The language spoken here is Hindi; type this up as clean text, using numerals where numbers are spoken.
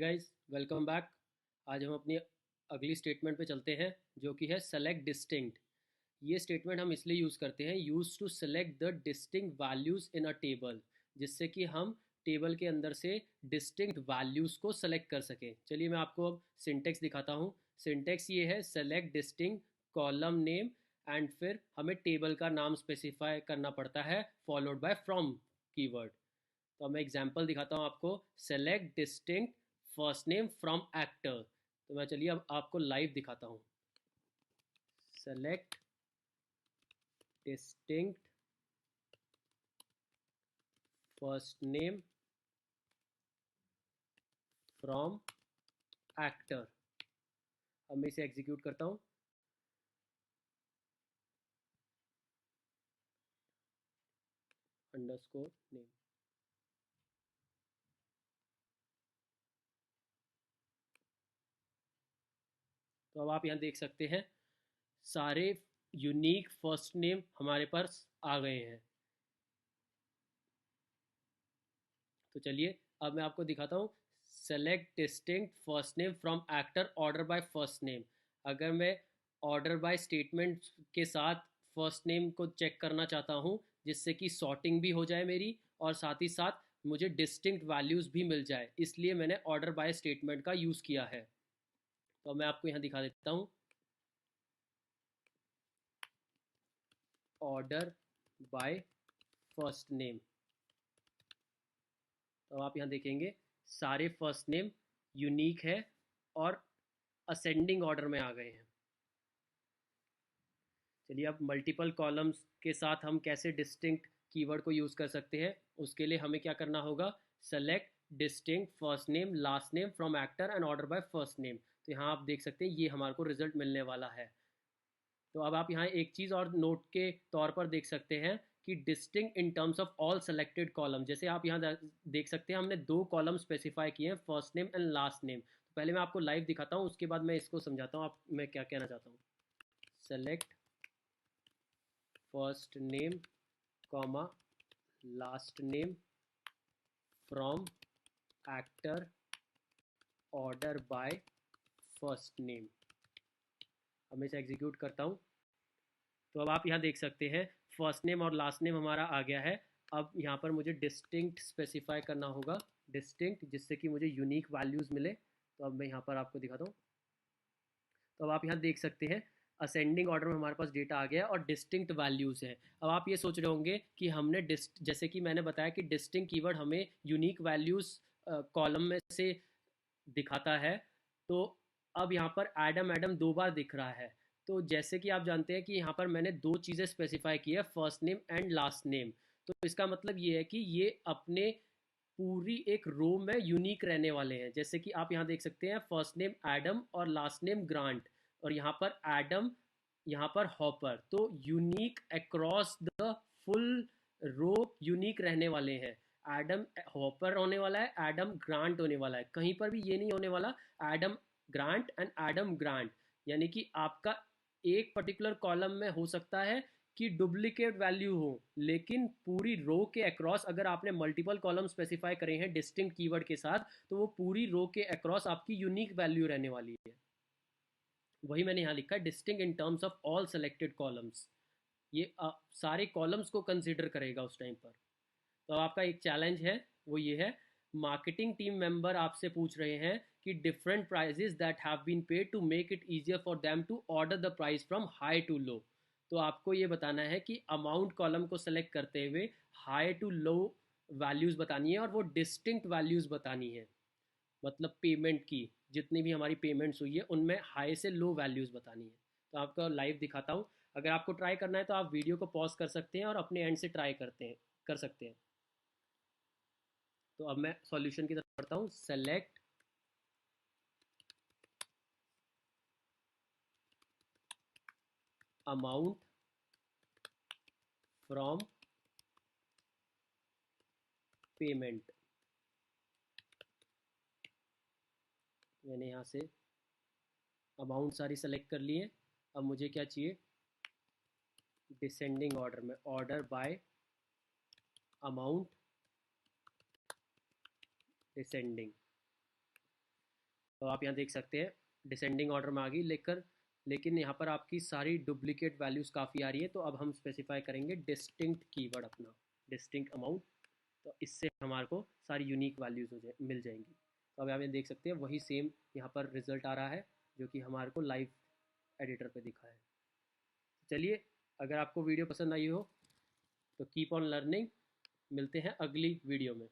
Guys, welcome back. आज हम अपनी अगली स्टेटमेंट पे चलते हैं, जो कि है सेलेक्ट डिस्टिंक्ट। ये स्टेटमेंट हम इसलिए यूज़ करते हैं, use to select the distinct values in a table, जिससे कि हम टेबल के अंदर से डिस्टिंक्ट वैल्यूज़ को सेलेक्ट कर सकें। चलिए मैं आपको अब सिंटेक्स दिखाता हूँ। सिंटेक्स ये है, select distinct column name, and फिर हमें टेबल का नाम स्पेसिफाई करना पड़ता है, फॉलोड बाय फ्रॉम कीवर्ड। तो मैं एग्जांपल दिखाता हूँ आपको। Select distinct first name from actor. तो मैं चलिए अब आपको लाइव दिखाता हूँ। Select distinct first name from actor. अब मैं इसे एग्जीक्यूट करता हूँ। Underscore name. तो अब आप यहाँ देख सकते हैं, सारे यूनिक फर्स्ट नेम हमारे पास आ गए हैं। तो चलिए अब मैं आपको दिखाता हूँ। Select distinct first name from actor order by first name. अगर मैं ऑर्डर बाय स्टेटमेंट के साथ फर्स्ट नेम को चेक करना चाहता हूँ, जिससे कि सॉर्टिंग भी हो जाए मेरी, और साथ ही साथ मुझे डिस्टिंक्ट वैल्यूज़ भी मिल जाए, इसलिए मैंने ऑर्डर बाय स्टेटमेंट का यूज़ किया है। तो मैं आपको यहाँ दिखा देता हूँ। Order by first name. तो आप यहाँ देखेंगे, सारे फर्स्ट नेम यूनिक है और असेंडिंग ऑर्डर में आ गए हैं। चलिए अब मल्टीपल कॉलम्स के साथ हम कैसे डिस्टिंक्ट कीवर्ड को यूज़ कर सकते हैं, उसके लिए हमें क्या करना होगा। Select distinct first name last name from actor and order by first name. तो यहाँ आप देख सकते हैं, ये हमारे को रिजल्ट मिलने वाला है। तो अब आप यहाँ एक चीज़ और नोट के तौर पर देख सकते हैं कि distinct in terms of all selected column, जैसे आप यहाँ देख सकते हैं, हमने दो कॉलम स्पेसिफाई किए हैं, first name and last name. तो पहले मैं आपको लाइव दिखाता हूँ, उसके बाद मैं इसको समझाता हूँ आप मैं क्या कहना चाहता हूँ। Select first name comma last name from actor order by first name. अब मैं इसे एग्जीक्यूट करता हूँ। तो अब आप यहाँ देख सकते हैं, फर्स्ट नेम और लास्ट नेम हमारा आ गया है। अब यहाँ पर मुझे डिस्टिंक्ट स्पेसिफाई करना होगा, डिस्टिंक्ट, जिससे कि मुझे यूनिक वैल्यूज़ मिले। तो अब मैं यहाँ पर आपको दिखाता हूँ। तो अब आप यहाँ देख सकते हैं, असेंडिंग ऑर्डर में हमारे पास डेटा आ गया और डिस्टिंक्ट वैल्यूज़ है। अब आप ये सोच रहे होंगे कि हमने जैसे कि मैंने बताया कि डिस्टिंक्ट कीवर्ड हमें यूनिक वैल्यूज़ कॉलम में से दिखाता है। तो अब यहाँ पर एडम एडम दो बार दिख रहा है। तो जैसे कि आप जानते हैं कि यहाँ पर मैंने दो चीज़ें स्पेसिफाई की है, first name and last name. तो इसका मतलब ये है कि ये अपने पूरी एक रो में यूनिक रहने वाले हैं। जैसे कि आप यहाँ देख सकते हैं, फर्स्ट नेम एडम और लास्ट नेम ग्रांट, और यहाँ पर एडम, यहाँ पर हॉपर। तो unique across the full row unique रहने वाले हैं। एडम हॉपर होने वाला है, एडम ग्रांट होने वाला है, कहीं पर भी ये नहीं होने वाला Adam grant and Adam grant. यानी कि आपका एक पर्टिकुलर कॉलम में हो सकता है कि डुप्लीकेट वैल्यू हो, लेकिन पूरी रो के अक्रॉस अगर आपने मल्टीपल कॉलम स्पेसिफाई करे हैं डिस्टिंक्ट कीवर्ड के साथ, तो वो पूरी रो के अक्रॉस आपकी यूनिक वैल्यू रहने वाली है। वही मैंने यहाँ लिखा है, distinct in terms of all selected columns. ये सारे कॉलम्स को कंसिडर करेगा उस टाइम पर। तो आपका एक चैलेंज है, वो ये है, मार्केटिंग टीम मेंबर आपसे पूछ रहे हैं कि different prices that have been paid to make it easier for them to order the price from high to low. तो आपको ये बताना है कि अमाउंट कॉलम को सेलेक्ट करते हुए हाई टू लो वैल्यूज़ बतानी है, और वो डिस्टिंक्ट वैल्यूज़ बतानी है। मतलब पेमेंट की, जितनी भी हमारी पेमेंट्स हुई है उनमें हाई से लो वैल्यूज़ बतानी है। तो आपको लाइव दिखाता हूँ। अगर आपको ट्राई करना है तो आप वीडियो को पॉज कर सकते हैं और अपने एंड से ट्राई कर सकते हैं। तो अब मैं सॉल्यूशन की तरफ बढ़ता हूँ। Select amount from payment. मैंने यहाँ से अमाउंट सारी सेलेक्ट कर ली है। अब मुझे क्या चाहिए, डिसेंडिंग ऑर्डर में, ऑर्डर बाय अमाउंट डिसेंडिंग। तो आप यहाँ देख सकते हैं डिसेंडिंग ऑर्डर में आ गई, लेकिन यहाँ पर आपकी सारी डुप्लीकेट वैल्यूज़ काफ़ी आ रही है। तो अब हम स्पेसिफाई करेंगे डिस्टिंक्ट कीवर्ड अपना, डिस्टिंक्ट अमाउंट। तो इससे हमारे को सारी यूनिक वैल्यूज़ मिल जाएंगी। तो अब आप देख सकते हैं वही सेम यहाँ पर रिजल्ट आ रहा है जो कि हमारे को लाइव एडिटर पे दिखा है। चलिए, अगर आपको वीडियो पसंद आई हो तो कीप ऑन लर्निंग। मिलते हैं अगली वीडियो में।